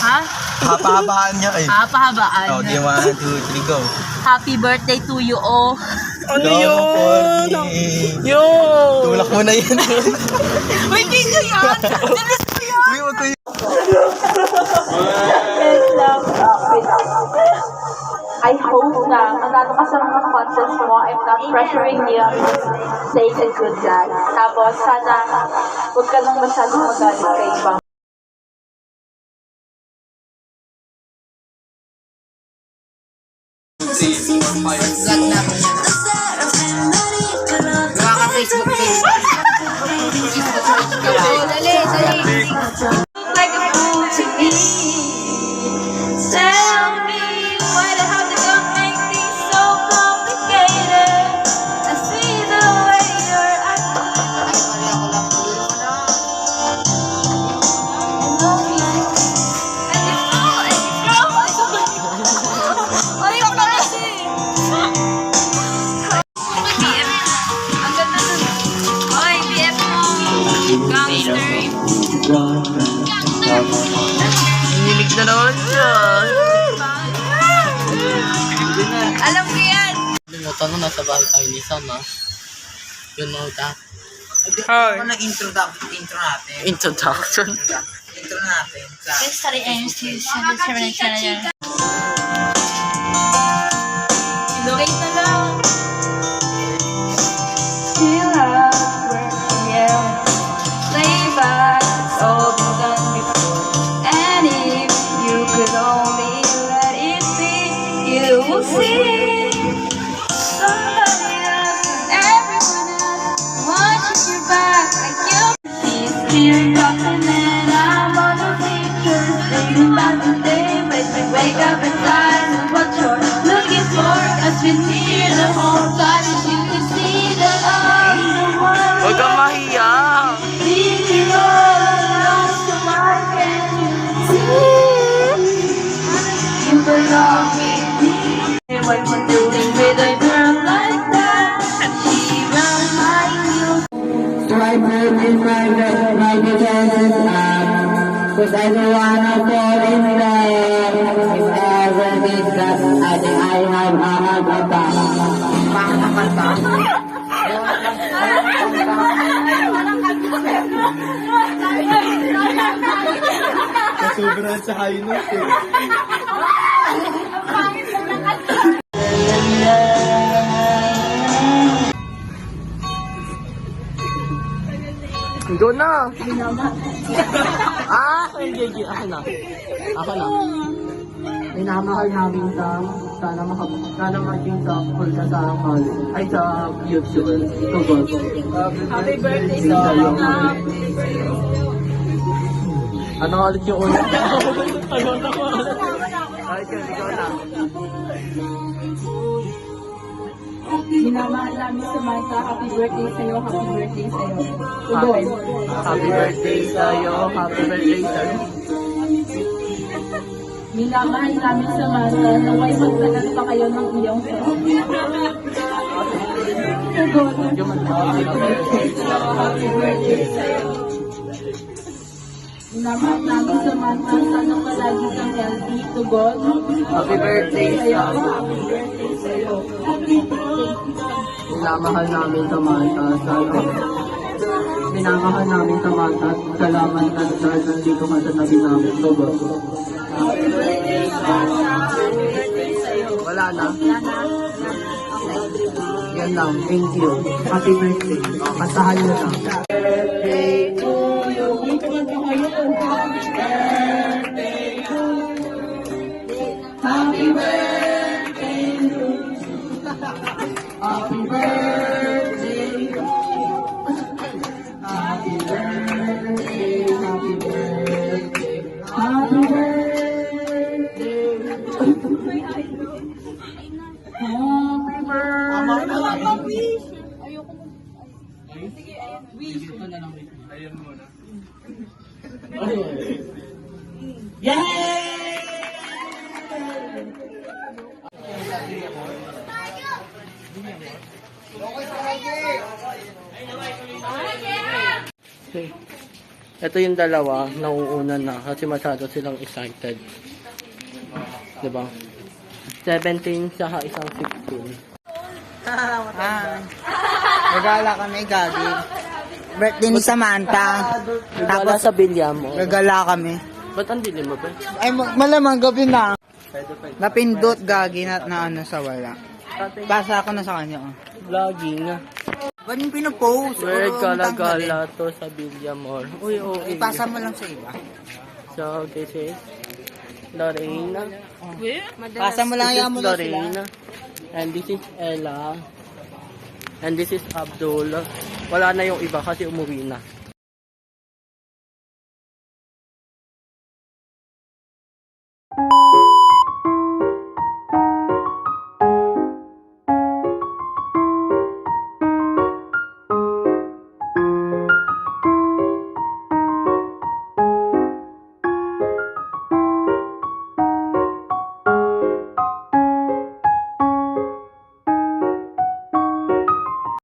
Ha? Hapa-habaan niya eh. Pahabaan. Okay, 1, 2, 3, go. Happy birthday to you, oh. Ano Go, yun? Courtney. Yun! Tulak mo na yun. Wait, video yan! Bilis mo yan! Uy, wag ko yun. Yes, love. I hope na manalo ka sa mga contest mo. I'm not pressuring you. Say a good luck. Tapos, sana huwag ka lang masyadong magalit kay ibang. Vlog namin yan. Gawa ka Facebook page. Dali, dali. Like a fool to me. Tell me why the hell did you make things so complicated? I see the way you're acting. Ay, mali ako lang. And no music. And you fall and you throw. Ay, ako na kasi. BF. Ang ganda nun. Oy, BF mo. Gangster. Nilig na naman siya. Alam ko yan. Limutan mo, nasa bahay tayo ni Sam, ha? Yun, no, ta? Hi. Ano intro natin? Introduction. Intro natin. Sa Study aims to determine Locate na lang. Feel up, yeah. Play back, it's all been done before. And if you could only let it be, you will see somebody else and everyone else watching your back like you. These clear talking and I'm on the pictures, thinking about the day when we wake up and die and what you're looking for. Cause we're near the whole time as you can see that I'm the one. Huwag kang mahiya. Leave you all alone so I can see you belong with me. And what you doing with a girl like that? She reminds you. So I put in my defenses up, cause I don't wanna fall in love. If ever did that, I think I have a heart attack. sobrang sa high note eh. Go na. Hindi. Ako na. Minamahal namin sana maging thankful ka sa amal. Ay, sa YouTube. Tugod. Happy birthday sa iyo. Ano ulit yung ulit? Ay, ikaw na. Minamahal namin sa Martha. Happy birthday sa iyo. Happy birthday sa iyo. Happy birthday sa'yo. Happy birthday sa'yo. Minamahal namin sa Martha. Naway magtagal pa kayo ng iyong sarap. Happy birthday sa iyo. Minamahal namin sa Martha. Sana palagi kang healthy to God. Happy birthday sa'yo. Happy birthday sa iyo. Minamahal namin sa Mata. Minamahal namin sa Mata. Salamat ka dahil nandito ka sa tabi namin. Tugod. Wala na. Yan lang. Thank you. Happy birthday. Kasahan mo na. Happy birthday to you. Happy birthday. Happy birthday. Happy birthday. Happy birthday. Ito yung dalawa, nauuna na kasi masyado silang excited. Diba? 17 saka isang 16. Regala kami, Gagi. Birthday ni Samantha. Regala sa Bilyam mo. Regala kami. Ba't ang dilim mo ba? Ay, malamang gabi na. Napindot, Gagi, na ano sa wala. Pasa ako na sa kanya. Oh. Vlogging. Ba't yung pinopost? Regala-gala to sa Bilyam or. Uy, okay. Ipasa mo lang sa iba. So, this is Lorena. Pasa mo lang, This is yan mo lang sila. Lorena. And this is Ella. And this is Abdul. Wala na yung iba kasi umuwi na.